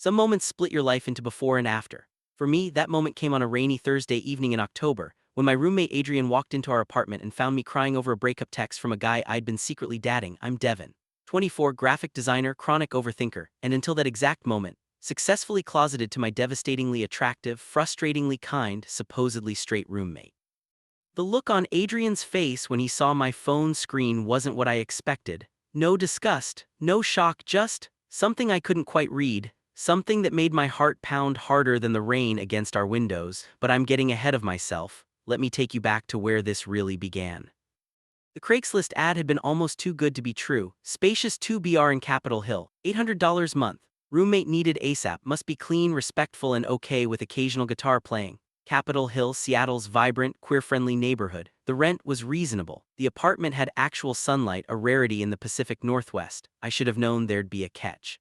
Some moments split your life into before and after. For me, that moment came on a rainy Thursday evening in October, when my roommate Adrian walked into our apartment and found me crying over a breakup text from a guy I'd been secretly dating. I'm Devin, 24, graphic designer, chronic overthinker, and until that exact moment, successfully closeted to my devastatingly attractive, frustratingly kind, supposedly straight roommate. The look on Adrian's face when he saw my phone screen wasn't what I expected. No disgust, no shock, just something I couldn't quite read, something that made my heart pound harder than the rain against our windows. But I'm getting ahead of myself. Let me take you back to where this really began. The Craigslist ad had been almost too good to be true. Spacious 2BR in Capitol Hill, $800 month. Roommate needed ASAP, must be clean, respectful, and okay with occasional guitar playing. Capitol Hill, Seattle's vibrant, queer-friendly neighborhood. The rent was reasonable. The apartment had actual sunlight, a rarity in the Pacific Northwest. I should have known there'd be a catch.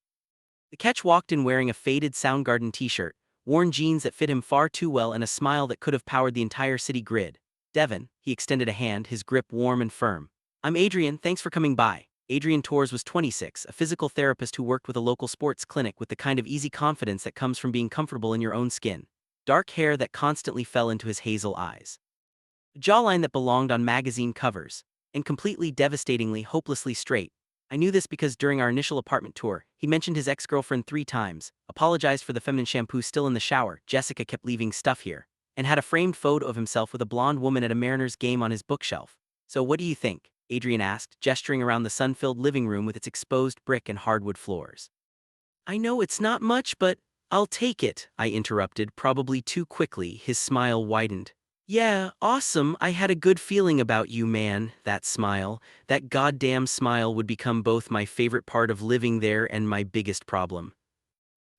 The catch walked in wearing a faded Soundgarden t-shirt, worn jeans that fit him far too well, and a smile that could have powered the entire city grid. Devin, he extended a hand, his grip warm and firm. I'm Adrian, thanks for coming by. Adrian Torres was 26, a physical therapist who worked with a local sports clinic with the kind of easy confidence that comes from being comfortable in your own skin. Dark hair that constantly fell into his hazel eyes. A jawline that belonged on magazine covers. And completely, devastatingly, hopelessly straight. I knew this because during our initial apartment tour, he mentioned his ex-girlfriend 3 times, apologized for the feminine shampoo still in the shower, Jessica kept leaving stuff here, and had a framed photo of himself with a blonde woman at a Mariners game on his bookshelf. So what do you think? Adrian asked, gesturing around the sun-filled living room with its exposed brick and hardwood floors. I know it's not much, but I'll take it, I interrupted, probably too quickly. His smile widened. Yeah, awesome, I had a good feeling about you, man. That smile, that goddamn smile would become both my favorite part of living there and my biggest problem.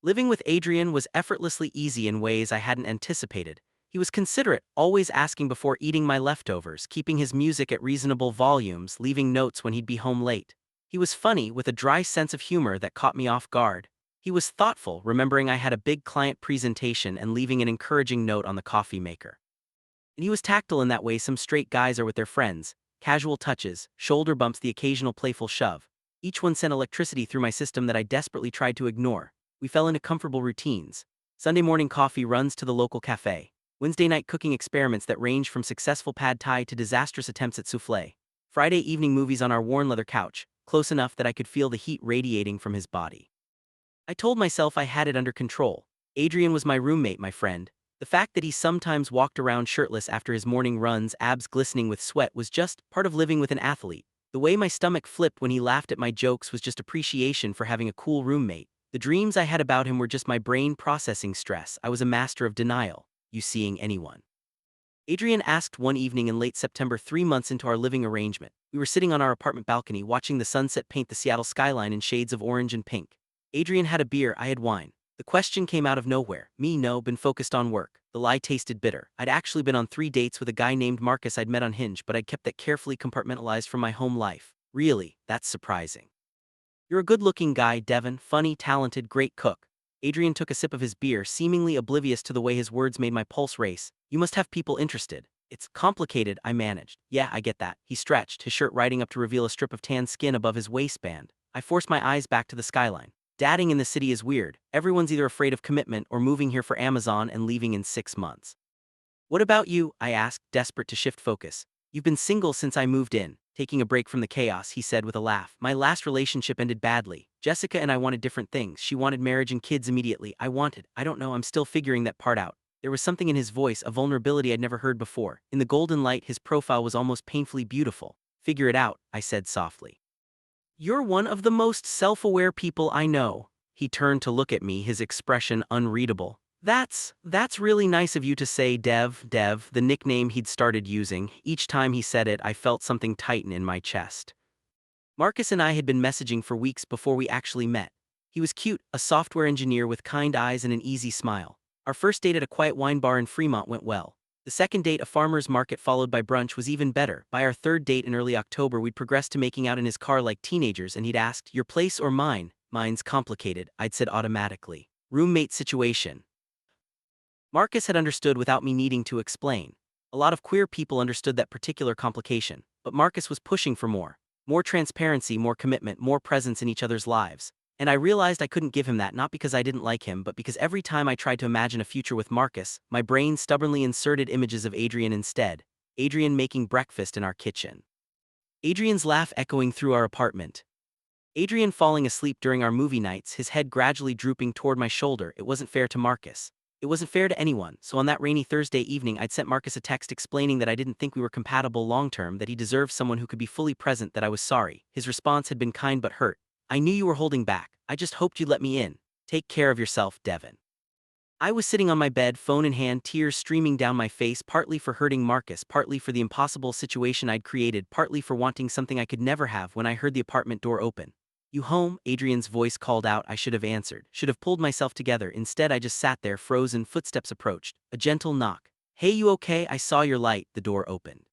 Living with Adrian was effortlessly easy in ways I hadn't anticipated. He was considerate, always asking before eating my leftovers, keeping his music at reasonable volumes, leaving notes when he'd be home late. He was funny, with a dry sense of humor that caught me off guard. He was thoughtful, remembering I had a big client presentation and leaving an encouraging note on the coffee maker. And he was tactile in that way some straight guys are with their friends, casual touches, shoulder bumps, the occasional playful shove. Each one sent electricity through my system that I desperately tried to ignore. We fell into comfortable routines. Sunday morning coffee runs to the local cafe. Wednesday night cooking experiments that ranged from successful pad thai to disastrous attempts at souffle. Friday evening movies on our worn leather couch, close enough that I could feel the heat radiating from his body. I told myself I had it under control. Adrian was my roommate, my friend. The fact that he sometimes walked around shirtless after his morning runs, abs glistening with sweat, was just part of living with an athlete. The way my stomach flipped when he laughed at my jokes was just appreciation for having a cool roommate. The dreams I had about him were just my brain processing stress. I was a master of denial. You seeing anyone? Adrian asked one evening in late September, 3 months into our living arrangement. We were sitting on our apartment balcony watching the sunset paint the Seattle skyline in shades of orange and pink. Adrian had a beer, I had wine. The question came out of nowhere. Me, no, been focused on work. The lie tasted bitter. I'd actually been on 3 dates with a guy named Marcus I'd met on Hinge, but I'd kept that carefully compartmentalized from my home life. Really, that's surprising. You're a good-looking guy, Devin, funny, talented, great cook. Adrian took a sip of his beer, seemingly oblivious to the way his words made my pulse race. You must have people interested. It's complicated, I managed. Yeah, I get that. He stretched, his shirt riding up to reveal a strip of tan skin above his waistband. I forced my eyes back to the skyline. Dating in the city is weird. Everyone's either afraid of commitment or moving here for Amazon and leaving in 6 months. What about you? I asked, desperate to shift focus. You've been single since I moved in. Taking a break from the chaos, he said with a laugh. My last relationship ended badly. Jessica and I wanted different things. She wanted marriage and kids immediately. I don't know, I'm still figuring that part out. There was something in his voice, a vulnerability I'd never heard before. In the golden light, his profile was almost painfully beautiful. Figure it out, I said softly. You're one of the most self-aware people I know. He turned to look at me, his expression unreadable. That's really nice of you to say, Dev, the nickname he'd started using. Each time he said it, I felt something tighten in my chest. Marcus and I had been messaging for weeks before we actually met. He was cute, a software engineer with kind eyes and an easy smile. Our first date at a quiet wine bar in Fremont went well. The second date, a farmer's market followed by brunch, was even better. By our third date in early October, we'd progressed to making out in his car like teenagers, and he'd asked, "Your place or mine?" "Mine's complicated," I'd said automatically. Roommate situation. Marcus had understood without me needing to explain. A lot of queer people understood that particular complication, but Marcus was pushing for more. More transparency, more commitment, more presence in each other's lives. And I realized I couldn't give him that not because I didn't like him but because every time I tried to imagine a future with Marcus, my brain stubbornly inserted images of Adrian instead. Adrian making breakfast in our kitchen. Adrian's laugh echoing through our apartment. Adrian falling asleep during our movie nights, his head gradually drooping toward my shoulder. It wasn't fair to Marcus. It wasn't fair to anyone, so on that rainy Thursday evening I'd sent Marcus a text explaining that I didn't think we were compatible long-term, that he deserved someone who could be fully present, that I was sorry. His response had been kind but hurt. I knew you were holding back. I just hoped you'd let me in. Take care of yourself, Devin. I was sitting on my bed, phone in hand, tears streaming down my face, partly for hurting Marcus, partly for the impossible situation I'd created, partly for wanting something I could never have, when I heard the apartment door open. "You home?" Adrian's voice called out. I should have answered, should have pulled myself together. Instead, I just sat there, frozen. Footsteps approached. A gentle knock. "Hey, you okay? I saw your light." The door opened.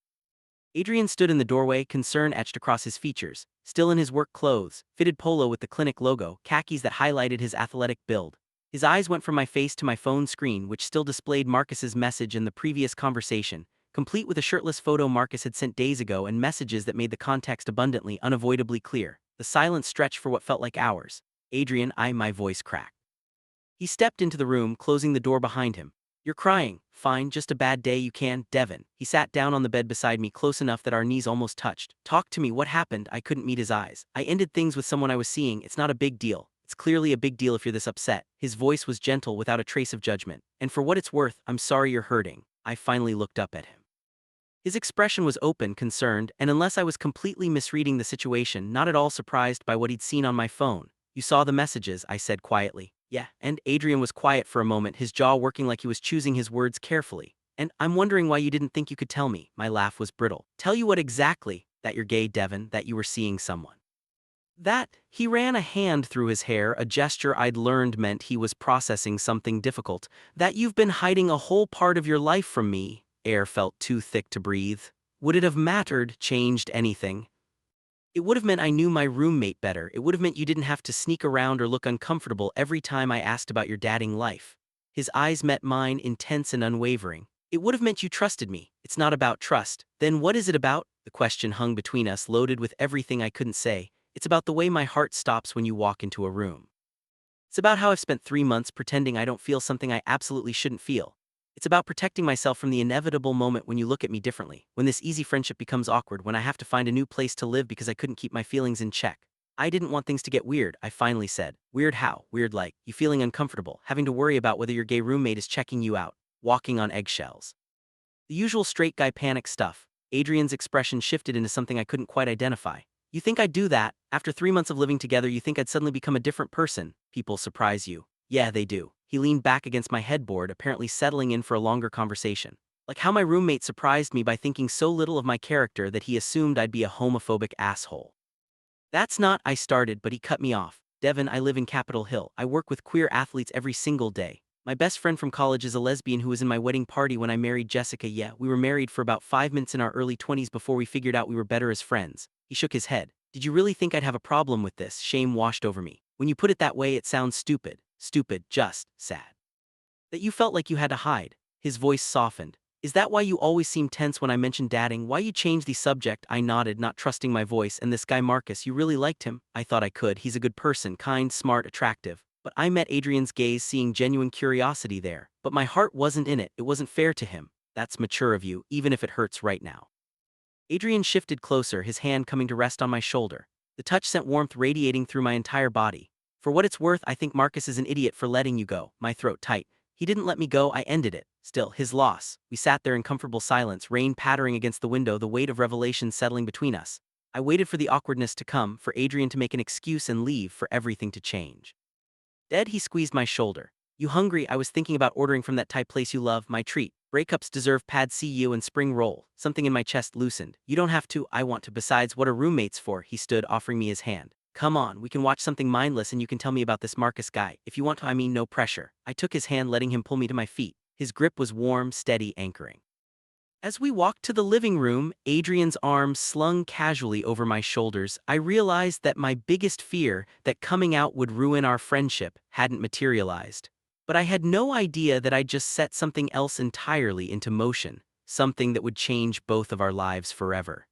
Adrian stood in the doorway, concern etched across his features, still in his work clothes, fitted polo with the clinic logo, khakis that highlighted his athletic build. His eyes went from my face to my phone screen, which still displayed Marcus's message in the previous conversation, complete with a shirtless photo Marcus had sent days ago and messages that made the context abundantly, unavoidably clear. The silence stretched for what felt like hours. "Adrian," my voice cracked. He stepped into the room, closing the door behind him. "You're crying." "Fine, just a bad day, you can." "Devin." He sat down on the bed beside me, close enough that our knees almost touched. "Talk to me, what happened?" I couldn't meet his eyes. "I ended things with someone I was seeing. It's not a big deal." "It's clearly a big deal if you're this upset." His voice was gentle, without a trace of judgment. "And for what it's worth, I'm sorry you're hurting." I finally looked up at him. His expression was open, concerned, and unless I was completely misreading the situation, not at all surprised by what he'd seen on my phone. "You saw the messages," I said quietly. "Yeah." And Adrian was quiet for a moment, his jaw working like he was choosing his words carefully. "And I'm wondering why you didn't think you could tell me." My laugh was brittle. "Tell you what exactly?" "That you're gay, Devin, that you were seeing someone." That, he ran a hand through his hair, a gesture I'd learned meant he was processing something difficult. "That you've been hiding a whole part of your life from me." Air felt too thick to breathe. Would it have mattered, changed anything? It would have meant I knew my roommate better. It would have meant you didn't have to sneak around or look uncomfortable every time I asked about your dating life. His eyes met mine, intense and unwavering. "It would have meant you trusted me." "It's not about trust." "Then what is it about?" The question hung between us, loaded with everything I couldn't say. "It's about the way my heart stops when you walk into a room. It's about how I've spent 3 months pretending I don't feel something I absolutely shouldn't feel. It's about protecting myself from the inevitable moment when you look at me differently, when this easy friendship becomes awkward, when I have to find a new place to live because I couldn't keep my feelings in check." I didn't want things to get weird, I finally said. "Weird how?" "Weird like, you feeling uncomfortable, having to worry about whether your gay roommate is checking you out, walking on eggshells." The usual straight guy panic stuff. Adrian's expression shifted into something I couldn't quite identify. "You think I'd do that? After 3 months of living together, you think I'd suddenly become a different person?" "People surprise you." "Yeah, they do." He leaned back against my headboard, apparently settling in for a longer conversation. "Like how my roommate surprised me by thinking so little of my character that he assumed I'd be a homophobic asshole." "That's not," I started, but he cut me off. "Devin, I live in Capitol Hill. I work with queer athletes every single day. My best friend from college is a lesbian who was in my wedding party when I married Jessica. Yeah, we were married for about 5 minutes in our early 20s before we figured out we were better as friends." He shook his head. "Did you really think I'd have a problem with this?" Shame washed over me. "When you put it that way, it sounds stupid." "Stupid, just sad. That you felt like you had to hide." His voice softened. "Is that why you always seem tense when I mention dating? Why you change the subject?" I nodded, not trusting my voice. "And this guy Marcus, you really liked him?" "I thought I could. He's a good person, kind, smart, attractive." But I met Adrian's gaze, seeing genuine curiosity there. But my heart wasn't in it. It wasn't fair to him. "That's mature of you, even if it hurts right now." Adrian shifted closer, his hand coming to rest on my shoulder. The touch sent warmth radiating through my entire body. "For what it's worth, I think Marcus is an idiot for letting you go." My throat tight. "He didn't let me go, I ended it." "Still, his loss." We sat there in comfortable silence, rain pattering against the window, the weight of revelation settling between us. I waited for the awkwardness to come, for Adrian to make an excuse and leave, for everything to change. "Dad," he squeezed my shoulder. "You hungry?" "I was thinking about ordering from that Thai place you love, my treat." "Breakups deserve pad see you and spring roll." Something in my chest loosened. "You don't have to." "I want to. Besides, what are roommates for?" He stood, offering me his hand. "Come on, we can watch something mindless and you can tell me about this Marcus guy. If you want to, I mean no pressure." I took his hand, letting him pull me to my feet. His grip was warm, steady, anchoring. As we walked to the living room, Adrian's arms slung casually over my shoulders, I realized that my biggest fear, that coming out would ruin our friendship, hadn't materialized. But I had no idea that I'd just set something else entirely into motion, something that would change both of our lives forever.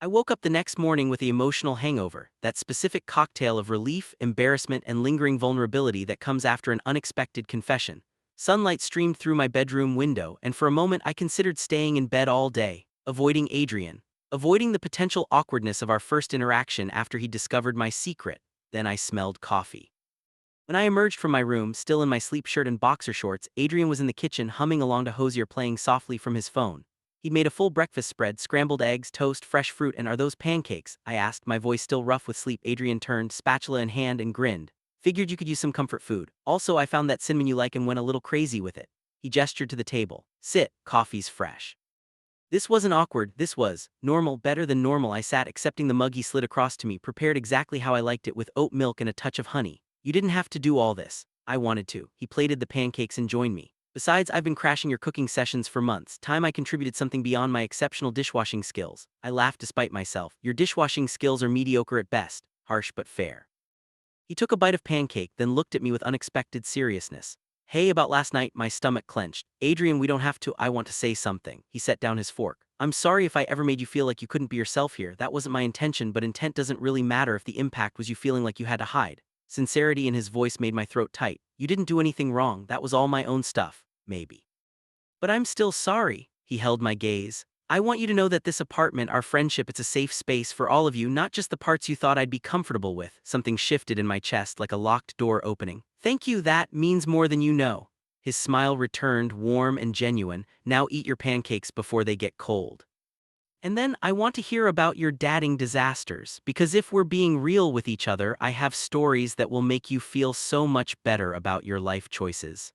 I woke up the next morning with the emotional hangover, that specific cocktail of relief, embarrassment, and lingering vulnerability that comes after an unexpected confession. Sunlight streamed through my bedroom window, and for a moment I considered staying in bed all day, avoiding Adrian, avoiding the potential awkwardness of our first interaction after he discovered my secret. Then I smelled coffee. When I emerged from my room, still in my sleep shirt and boxer shorts, Adrian was in the kitchen humming along to Hosier playing softly from his phone. He'd made a full breakfast spread, scrambled eggs, toast, fresh fruit, and "Are those pancakes?" I asked, my voice still rough with sleep. Adrian turned, spatula in hand, and grinned. "Figured you could use some comfort food. Also, I found that cinnamon you like and went a little crazy with it." He gestured to the table. "Sit, coffee's fresh." This wasn't awkward, this was normal, better than normal. I sat, accepting the mug he slid across to me, prepared exactly how I liked it, with oat milk and a touch of honey. "You didn't have to do all this." "I wanted to." He plated the pancakes and joined me. "Besides, I've been crashing your cooking sessions for months. Time I contributed something beyond my exceptional dishwashing skills." I laughed despite myself. "Your dishwashing skills are mediocre at best." Harsh but fair. He took a bite of pancake, then looked at me with unexpected seriousness. "Hey, about last night," my stomach clenched. "Adrian, we don't have to." "I want to say something." He set down his fork. "I'm sorry if I ever made you feel like you couldn't be yourself here. That wasn't my intention, but intent doesn't really matter if the impact was you feeling like you had to hide." Sincerity in his voice made my throat tight. "You didn't do anything wrong. That was all my own stuff, maybe." "But I'm still sorry." He held my gaze. "I want you to know that this apartment, our friendship, it's a safe space for all of you, not just the parts you thought I'd be comfortable with." Something shifted in my chest like a locked door opening. "Thank you, that means more than you know." His smile returned, warm and genuine. "Now eat your pancakes before they get cold. And then I want to hear about your dating disasters, because if we're being real with each other, I have stories that will make you feel so much better about your life choices."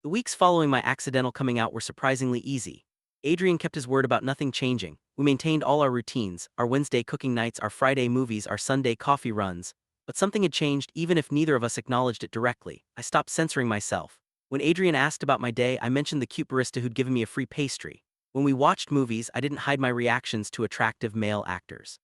The weeks following my accidental coming out were surprisingly easy. Adrian kept his word about nothing changing. We maintained all our routines, our Wednesday cooking nights, our Friday movies, our Sunday coffee runs. But something had changed, even if neither of us acknowledged it directly. I stopped censoring myself. When Adrian asked about my day, I mentioned the cute barista who'd given me a free pastry. When we watched movies, I didn't hide my reactions to attractive male actors.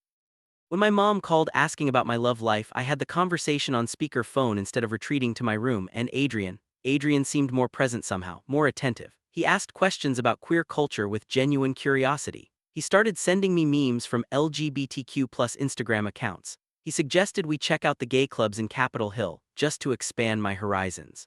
When my mom called asking about my love life, I had the conversation on speaker phone instead of retreating to my room. And Adrian seemed more present somehow, more attentive. He asked questions about queer culture with genuine curiosity. He started sending me memes from LGBTQ plus Instagram accounts. He suggested we check out the gay clubs in Capitol Hill, just to expand my horizons.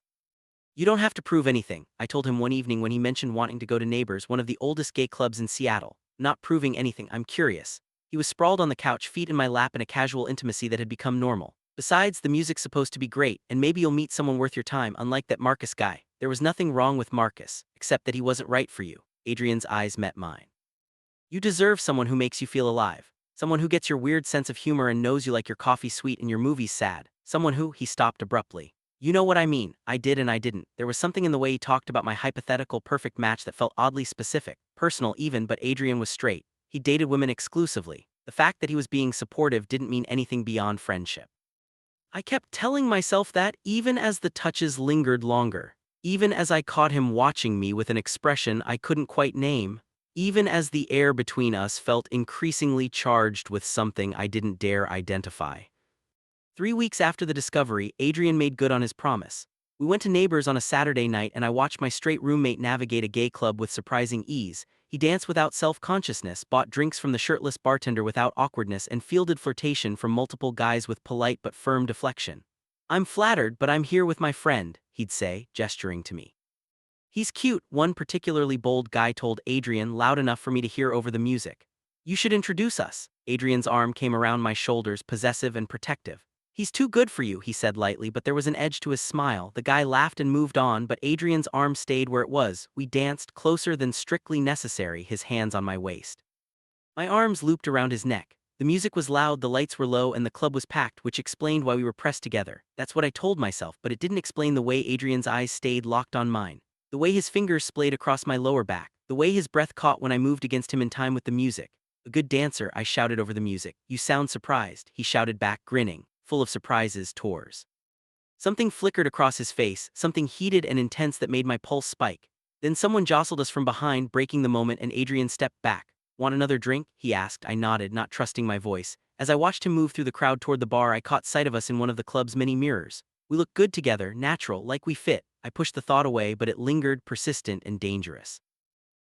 "You don't have to prove anything," I told him one evening when he mentioned wanting to go to Neighbors, one of the oldest gay clubs in Seattle. "Not proving anything, I'm curious." He was sprawled on the couch, feet in my lap, in a casual intimacy that had become normal. "Besides, the music's supposed to be great, and maybe you'll meet someone worth your time, unlike that Marcus guy." There was nothing wrong with Marcus, except that he wasn't right for you. Adrian's eyes met mine. "You deserve someone who makes you feel alive. Someone who gets your weird sense of humor and knows you like your coffee sweet and your movies sad. Someone who—" He stopped abruptly. "You know what I mean." I did and I didn't. There was something in the way he talked about my hypothetical perfect match that felt oddly specific, personal even. But Adrian was straight. He dated women exclusively. The fact that he was being supportive didn't mean anything beyond friendship. I kept telling myself that, even as the touches lingered longer. Even as I caught him watching me with an expression I couldn't quite name. Even as the air between us felt increasingly charged with something I didn't dare identify. 3 weeks after the discovery, Adrian made good on his promise. We went to Neighbors on a Saturday night, and I watched my straight roommate navigate a gay club with surprising ease. He danced without self-consciousness, bought drinks from the shirtless bartender without awkwardness, and fielded flirtation from multiple guys with polite but firm deflection. "I'm flattered, but I'm here with my friend," he'd say, gesturing to me. "He's cute," one particularly bold guy told Adrian, loud enough for me to hear over the music. "You should introduce us." Adrian's arm came around my shoulders, possessive and protective. "He's too good for you," he said lightly, but there was an edge to his smile. The guy laughed and moved on, but Adrian's arm stayed where it was. We danced, closer than strictly necessary, his hands on my waist. My arms looped around his neck. The music was loud, the lights were low, and the club was packed, which explained why we were pressed together. That's what I told myself, but it didn't explain the way Adrian's eyes stayed locked on mine. The way his fingers splayed across my lower back. The way his breath caught when I moved against him in time with the music. "A good dancer," I shouted over the music. "You sound surprised," he shouted back, grinning, full of surprises, tours. Something flickered across his face, something heated and intense that made my pulse spike. Then someone jostled us from behind, breaking the moment, and Adrian stepped back. "Want another drink?" he asked. I nodded, not trusting my voice. As I watched him move through the crowd toward the bar, I caught sight of us in one of the club's many mirrors. We looked good together, natural, like we fit. I pushed the thought away, but it lingered, persistent and dangerous.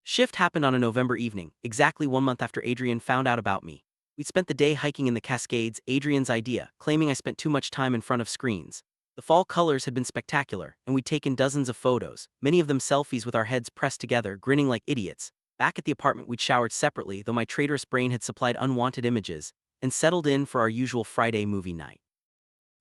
Shift happened on a November evening, exactly 1 month after Adrian found out about me. We'd spent the day hiking in the Cascades, Adrian's idea, claiming I spent too much time in front of screens. The fall colors had been spectacular, and we'd taken dozens of photos, many of them selfies with our heads pressed together, grinning like idiots. Back at the apartment, we'd showered separately, though my traitorous brain had supplied unwanted images, and settled in for our usual Friday movie night.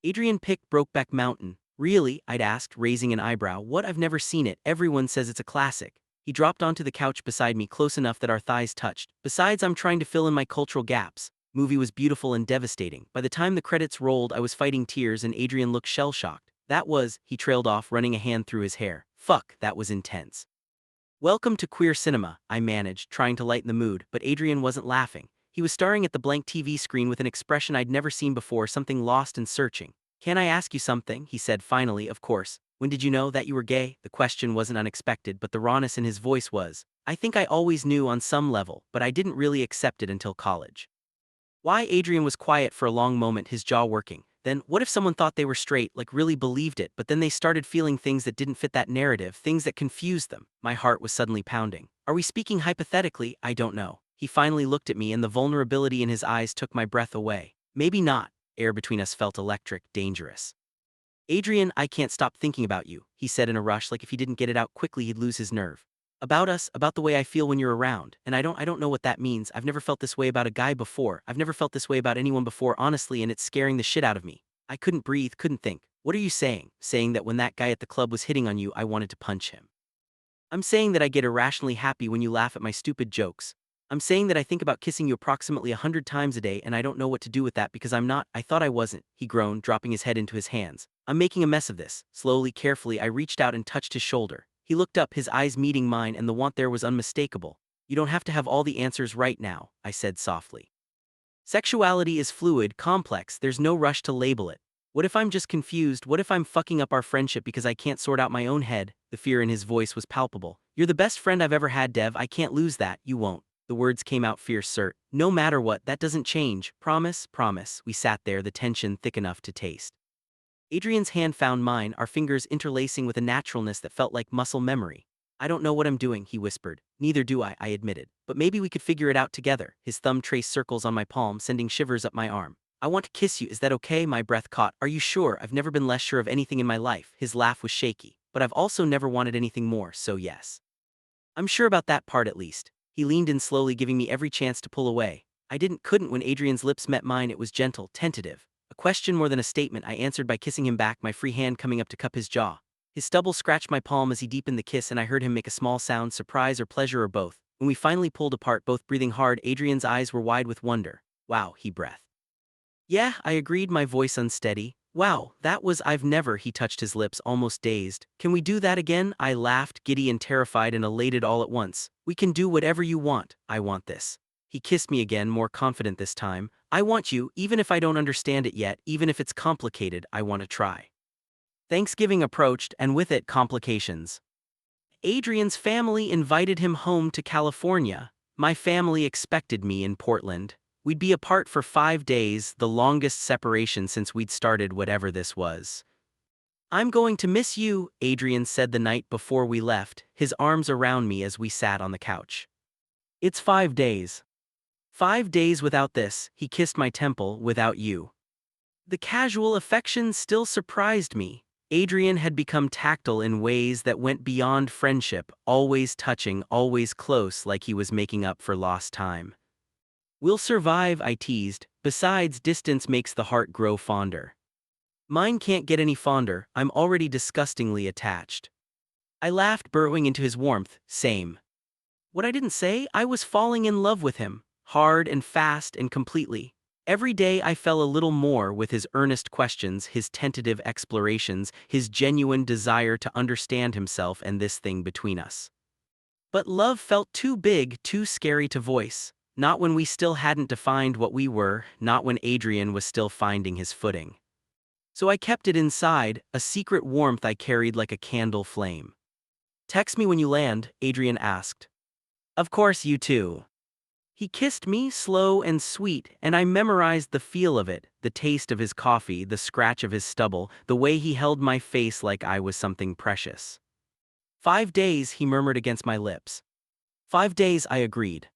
Adrian picked Brokeback Mountain. Really? I'd asked, raising an eyebrow. What? I've never seen it. Everyone says it's a classic. He dropped onto the couch beside me close enough that our thighs touched. Besides, I'm trying to fill in my cultural gaps. Movie was beautiful and devastating. By the time the credits rolled, I was fighting tears and Adrian looked shell-shocked. He trailed off, running a hand through his hair. Fuck, that was intense. Welcome to queer cinema, I managed, trying to lighten the mood, but Adrian wasn't laughing. He was staring at the blank TV screen with an expression I'd never seen before, something lost and searching. Can I ask you something? He said finally, of course. When did you know that you were gay? The question wasn't unexpected, but the rawness in his voice was. I think I always knew on some level, but I didn't really accept it until college. Why? Adrian was quiet for a long moment, his jaw working. Then, what if someone thought they were straight, like really believed it, but then they started feeling things that didn't fit that narrative, things that confused them? My heart was suddenly pounding. Are we speaking hypothetically? I don't know. He finally looked at me and the vulnerability in his eyes took my breath away. Maybe not. Air between us felt electric, dangerous. Adrian, I can't stop thinking about you, he said in a rush, like if he didn't get it out quickly he'd lose his nerve. About us, about the way I feel when you're around, and I don't know what that means. I've never felt this way about a guy before. I've never felt this way about anyone before, honestly, and it's scaring the shit out of me. I couldn't breathe, couldn't think. What are you saying? Saying that when that guy at the club was hitting on you, I wanted to punch him. I'm saying that I get irrationally happy when you laugh at my stupid jokes. I'm saying that I think about kissing you approximately 100 times a day and I don't know what to do with that because I'm not. I thought I wasn't, he groaned, dropping his head into his hands. I'm making a mess of this. Slowly, carefully, I reached out and touched his shoulder. He looked up, his eyes meeting mine, and the want there was unmistakable. You don't have to have all the answers right now, I said softly. Sexuality is fluid, complex, there's no rush to label it. What if I'm just confused? What if I'm fucking up our friendship because I can't sort out my own head? The fear in his voice was palpable. You're the best friend I've ever had, Dev. I can't lose that. You won't. The words came out fierce, sir. No matter what, that doesn't change. Promise, promise. We sat there, the tension thick enough to taste. Adrian's hand found mine, our fingers interlacing with a naturalness that felt like muscle memory. I don't know what I'm doing, he whispered. Neither do I admitted. But maybe we could figure it out together. His thumb traced circles on my palm, sending shivers up my arm. I want to kiss you, is that okay? My breath caught. Are you sure? I've never been less sure of anything in my life. His laugh was shaky. But I've also never wanted anything more, so yes. I'm sure about that part at least. He leaned in slowly, giving me every chance to pull away. Couldn't when Adrian's lips met mine. It was gentle, tentative. A question more than a statement. I answered by kissing him back, my free hand coming up to cup his jaw. His stubble scratched my palm as he deepened the kiss and I heard him make a small sound, surprise or pleasure or both. When we finally pulled apart, both breathing hard, Adrian's eyes were wide with wonder. Wow, he breathed. Yeah, I agreed, my voice unsteady. Wow, that was I've never, he touched his lips, almost dazed. Can we do that again? I laughed, giddy and terrified and elated all at once. We can do whatever you want. I want this. He kissed me again, more confident this time. I want you, even if I don't understand it yet, even if it's complicated, I want to try. Thanksgiving approached, and with it, complications. Adrian's family invited him home to California. My family expected me in Portland. We'd be apart for 5 days, the longest separation since we'd started whatever this was. I'm going to miss you, Adrian said the night before we left, his arms around me as we sat on the couch. It's 5 days. 5 days without this, he kissed my temple, without you. The casual affection still surprised me. Adrian had become tactile in ways that went beyond friendship, always touching, always close, like he was making up for lost time. We'll survive, I teased. Besides, distance makes the heart grow fonder. Mine can't get any fonder, I'm already disgustingly attached. I laughed, burrowing into his warmth. Same. What I didn't say, I was falling in love with him, hard and fast and completely. Every day I fell a little more with his earnest questions, his tentative explorations, his genuine desire to understand himself and this thing between us. But love felt too big, too scary to voice. Not when we still hadn't defined what we were, not when Adrian was still finding his footing. So I kept it inside, a secret warmth I carried like a candle flame. Text me when you land, Adrian asked. Of course, you too. He kissed me, slow and sweet, and I memorized the feel of it, the taste of his coffee, the scratch of his stubble, the way he held my face like I was something precious. 5 days, he murmured against my lips. 5 days, I agreed.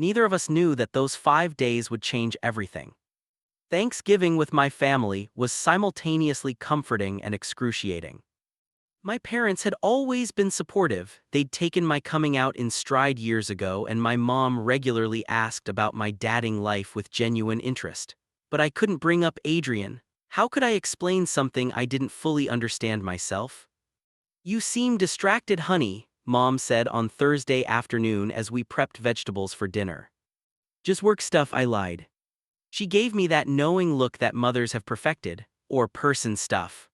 Neither of us knew that those 5 days would change everything. Thanksgiving with my family was simultaneously comforting and excruciating. My parents had always been supportive. They'd taken my coming out in stride years ago, and my mom regularly asked about my dating life with genuine interest. But I couldn't bring up Adrian. How could I explain something I didn't fully understand myself? "You seem distracted, honey," Mom said on Thursday afternoon as we prepped vegetables for dinner. "Just work stuff," I lied. She gave me that knowing look that mothers have perfected, or person stuff.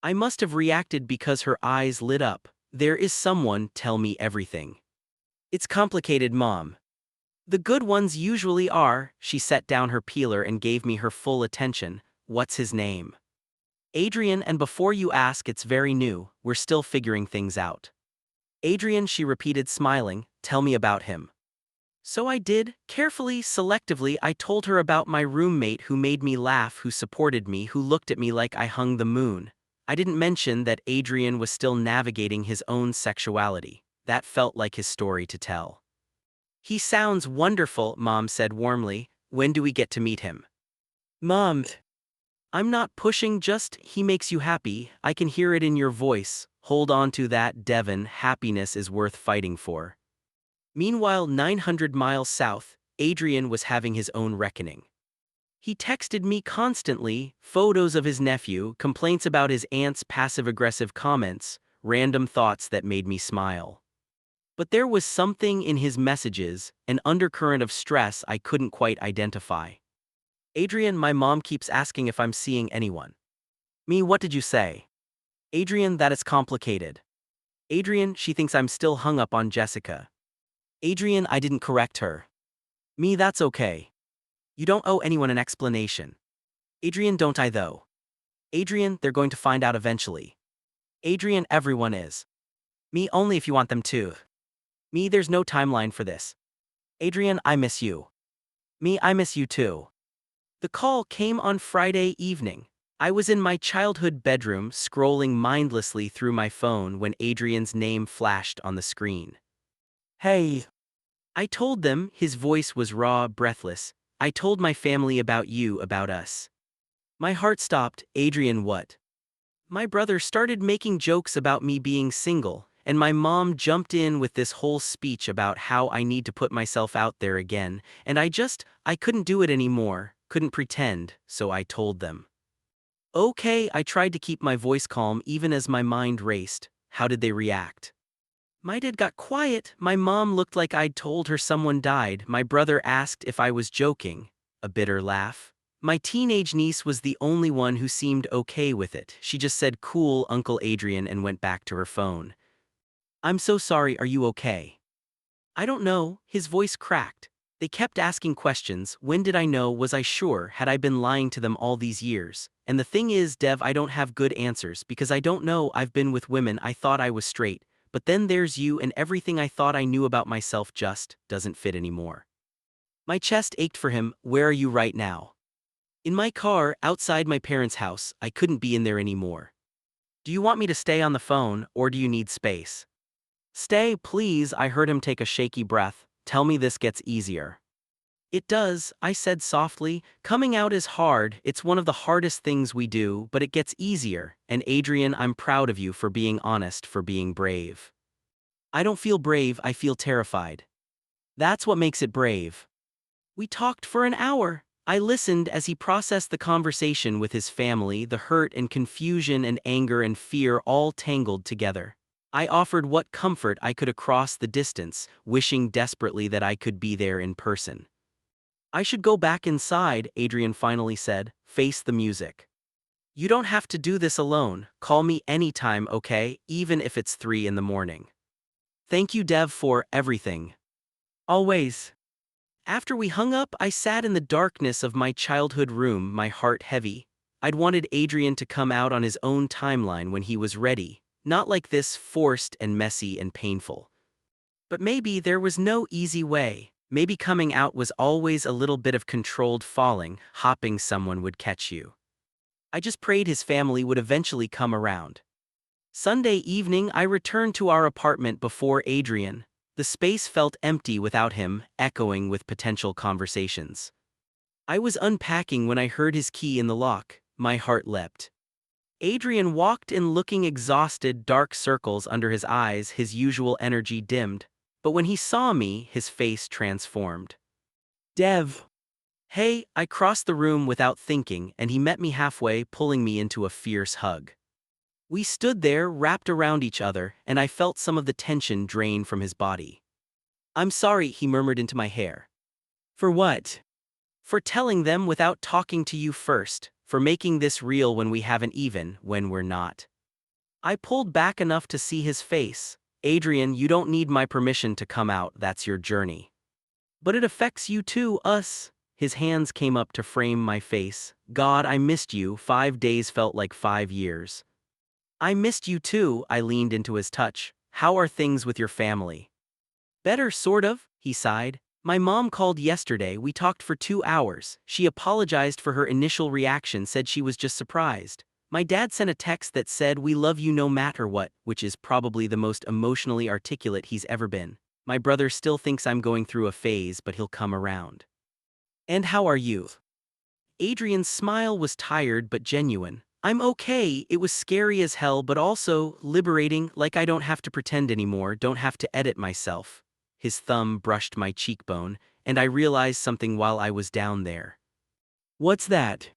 I must have reacted because her eyes lit up. "There is someone, tell me everything." "It's complicated, Mom." "The good ones usually are." She set down her peeler and gave me her full attention. "What's his name?" "Adrian, and before you ask, it's very new. We're still figuring things out." "Adrian," she repeated, smiling. "Tell me about him." So I did. Carefully, selectively, I told her about my roommate who made me laugh, who supported me, who looked at me like I hung the moon. I didn't mention that Adrian was still navigating his own sexuality. That felt like his story to tell. "He sounds wonderful," Mom said warmly. "When do we get to meet him?" "Mom, I'm not pushing, just he makes you happy. I can hear it in your voice. Hold on to that, Devin. Happiness is worth fighting for." Meanwhile, 900 miles south, Adrian was having his own reckoning. He texted me constantly, photos of his nephew, complaints about his aunt's passive-aggressive comments, random thoughts that made me smile. But there was something in his messages, an undercurrent of stress I couldn't quite identify. "Adrian, my mom keeps asking if I'm seeing anyone." "Me, what did you say?" "Adrian, that it's complicated." "Adrian, she thinks I'm still hung up on Jessica." "Adrian, I didn't correct her." "Me, that's okay. You don't owe anyone an explanation." "Adrian, don't I though?" "Adrian, they're going to find out eventually." "Adrian, everyone is." "Me, only if you want them to." "Me, there's no timeline for this." "Adrian, I miss you." "Me, I miss you too." The call came on Friday evening. I was in my childhood bedroom scrolling mindlessly through my phone when Adrian's name flashed on the screen. "Hey." I told them. His voice was raw, breathless. "I told my family about you, about us." My heart stopped. "Adrian, what?" My brother started making jokes about me being single, and my mom jumped in with this whole speech about how I need to put myself out there again, and I couldn't do it anymore, couldn't pretend, so I told them. "Okay," I tried to keep my voice calm even as my mind raced. How did they react? My dad got quiet. My mom looked like I'd told her someone died. My brother asked if I was joking. A bitter laugh. My teenage niece was the only one who seemed okay with it. She just said, "Cool, Uncle Adrian," and went back to her phone. "I'm so sorry, are you okay?" "I don't know." His voice cracked. They kept asking questions. When did I know? Was I sure? Had I been lying to them all these years? And the thing is, Dev, I don't have good answers because I don't know. I've been with women. I thought I was straight. But then there's you, and everything I thought I knew about myself just doesn't fit anymore. My chest ached for him. "Where are you right now?" "In my car, outside my parents' house. I couldn't be in there anymore." "Do you want me to stay on the phone, or do you need space?" "Stay, please." I heard him take a shaky breath. "Tell me this gets easier." "It does," I said softly. "Coming out is hard. It's one of the hardest things we do, but it gets easier. And Adrian, I'm proud of you for being honest, for being brave." "I don't feel brave, I feel terrified." "That's what makes it brave." We talked for an hour. I listened as he processed the conversation with his family, the hurt and confusion and anger and fear all tangled together. I offered what comfort I could across the distance, wishing desperately that I could be there in person. "I should go back inside," Adrian finally said. "Face the music." "You don't have to do this alone. Call me anytime, okay? Even if it's 3 in the morning." "Thank you, Dev, for everything." "Always." After we hung up, I sat in the darkness of my childhood room, my heart heavy. I'd wanted Adrian to come out on his own timeline when he was ready, not like this, forced and messy and painful. But maybe there was no easy way. Maybe coming out was always a little bit of controlled falling, hopping someone would catch you. I just prayed his family would eventually come around. Sunday evening, I returned to our apartment before Adrian. The space felt empty without him, echoing with potential conversations. I was unpacking when I heard his key in the lock. My heart leapt. Adrian walked in looking exhausted, dark circles under his eyes, his usual energy dimmed. But when he saw me, his face transformed. Dev. Hey, I crossed the room without thinking, and he met me halfway, pulling me into a fierce hug. We stood there, wrapped around each other, and I felt some of the tension drain from his body. I'm sorry, he murmured into my hair. For what? For telling them without talking to you first, for making this real when we haven't even, when we're not. I pulled back enough to see his face. Adrian, you don't need my permission to come out, that's your journey. But it affects you too, us. His hands came up to frame my face. God, I missed you, 5 days felt like 5 years. I missed you too, I leaned into his touch. How are things with your family? Better, sort of, he sighed. My mom called yesterday, we talked for 2 hours. She apologized for her initial reaction, said she was just surprised. My dad sent a text that said, we love you no matter what, which is probably the most emotionally articulate he's ever been. My brother still thinks I'm going through a phase, but he'll come around. And how are you? Adrian's smile was tired but genuine. I'm okay, it was scary as hell but also liberating, like I don't have to pretend anymore, don't have to edit myself. His thumb brushed my cheekbone, and I realized something while I was down there. What's that?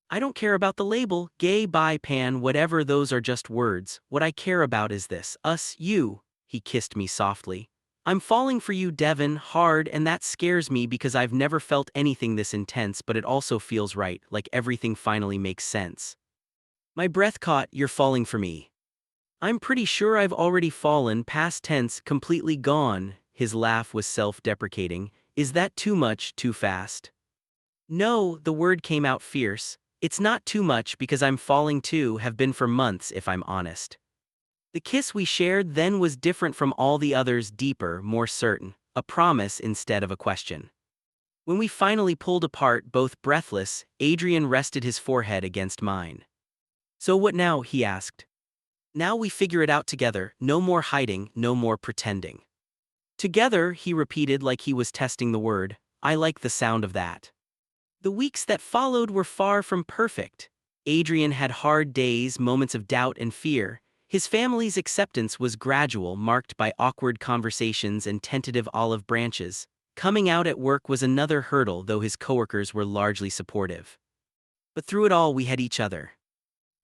I don't care about the label, gay, bi, pan, whatever, those are just words. What I care about is this, us, you. He kissed me softly. I'm falling for you, Devin, hard, and that scares me because I've never felt anything this intense, but it also feels right, like everything finally makes sense. My breath caught, you're falling for me. I'm pretty sure I've already fallen, past tense, completely gone. His laugh was self-deprecating. Is that too much, too fast? No, the word came out fierce. It's not too much because I'm falling too, have been for months if I'm honest. The kiss we shared then was different from all the others, deeper, more certain, a promise instead of a question. When we finally pulled apart, both breathless, Adrian rested his forehead against mine. So what now, he asked. Now we figure it out together, no more hiding, no more pretending. Together, he repeated like he was testing the word. I like the sound of that. The weeks that followed were far from perfect. Adrian had hard days, moments of doubt and fear. His family's acceptance was gradual, marked by awkward conversations and tentative olive branches. Coming out at work was another hurdle, though his coworkers were largely supportive. But through it all, we had each other.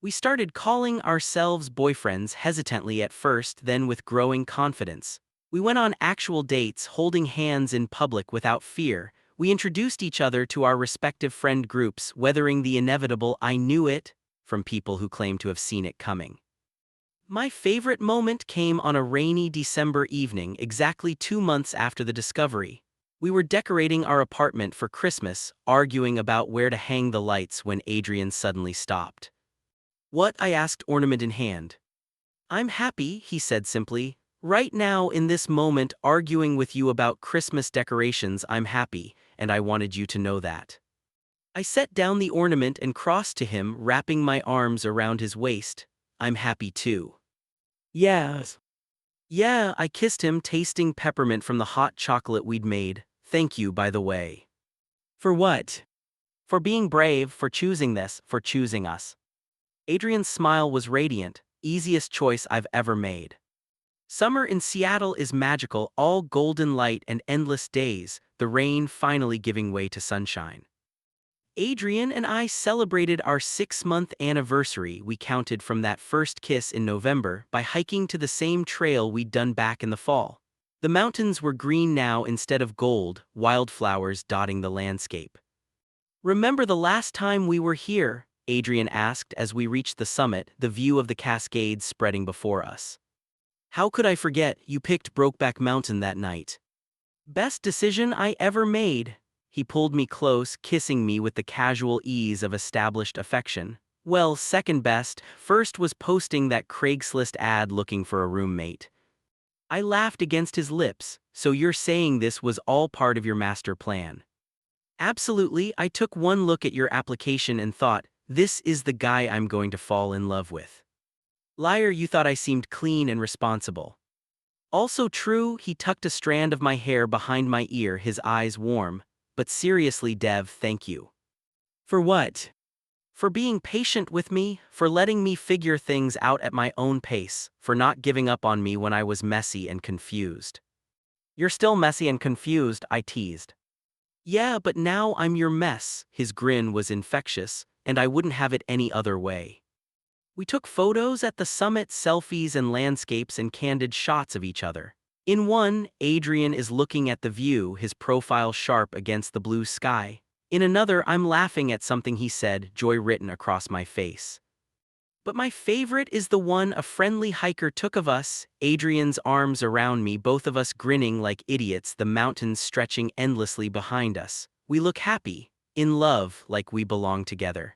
We started calling ourselves boyfriends, hesitantly at first, then with growing confidence. We went on actual dates, holding hands in public without fear. We introduced each other to our respective friend groups, weathering the inevitable "I knew it" from people who claim to have seen it coming. My favorite moment came on a rainy December evening, exactly 2 months after the discovery. We were decorating our apartment for Christmas, arguing about where to hang the lights when Adrian suddenly stopped. What? I asked, ornament in hand. I'm happy, he said simply. Right now, in this moment, arguing with you about Christmas decorations, I'm happy, and I wanted you to know that. I set down the ornament and crossed to him, wrapping my arms around his waist. I'm happy too. Yes. Yeah, I kissed him, tasting peppermint from the hot chocolate we'd made. Thank you, by the way. For what? For being brave, for choosing this, for choosing us. Adrian's smile was radiant, easiest choice I've ever made. Summer in Seattle is magical, all golden light and endless days, the rain finally giving way to sunshine. Adrian and I celebrated our 6-month anniversary we counted from that first kiss in November by hiking to the same trail we'd done back in the fall. The mountains were green now instead of gold, wildflowers dotting the landscape. Remember the last time we were here? Adrian asked as we reached the summit, the view of the Cascades spreading before us. How could I forget? You picked Brokeback Mountain that night. Best decision I ever made. He pulled me close, kissing me with the casual ease of established affection. Well, second best, first was posting that Craigslist ad looking for a roommate. I laughed against his lips. So you're saying this was all part of your master plan? Absolutely. I took one look at your application and thought, this is the guy I'm going to fall in love with. Liar, you thought I seemed clean and responsible. Also true, he tucked a strand of my hair behind my ear, his eyes warm. But seriously, Dev, thank you. For what? For being patient with me, for letting me figure things out at my own pace, for not giving up on me when I was messy and confused. You're still messy and confused, I teased. Yeah, but now I'm your mess. His grin was infectious, and I wouldn't have it any other way. We took photos at the summit, selfies and landscapes and candid shots of each other. In one, Adrian is looking at the view, his profile sharp against the blue sky. In another, I'm laughing at something he said, joy written across my face. But my favorite is the one a friendly hiker took of us, Adrian's arms around me, both of us grinning like idiots, the mountains stretching endlessly behind us. We look happy, in love, like we belong together.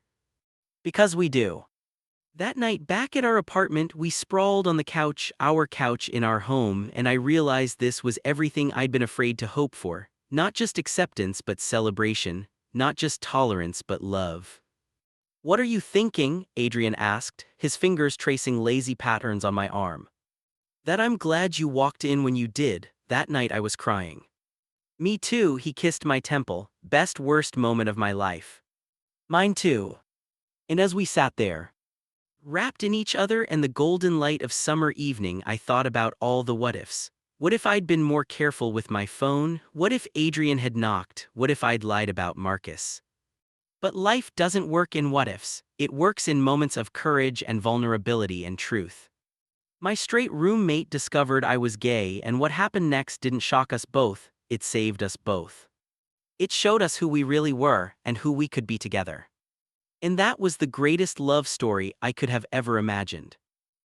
Because we do. That night back at our apartment, we sprawled on the couch, our couch in our home, and I realized this was everything I'd been afraid to hope for. Not just acceptance but celebration, not just tolerance but love. What are you thinking? Adrian asked, his fingers tracing lazy patterns on my arm. That I'm glad you walked in when you did. That night I was crying. Me too, he kissed my temple, best worst moment of my life. Mine too. And as we sat there, wrapped in each other and the golden light of summer evening, I thought about all the what-ifs. What if I'd been more careful with my phone? What if Adrian had knocked? What if I'd lied about Marcus? But life doesn't work in what-ifs. It works in moments of courage and vulnerability and truth. My straight roommate discovered I was gay, and what happened next didn't shock us both, it saved us both. It showed us who we really were and who we could be together. And that was the greatest love story I could have ever imagined.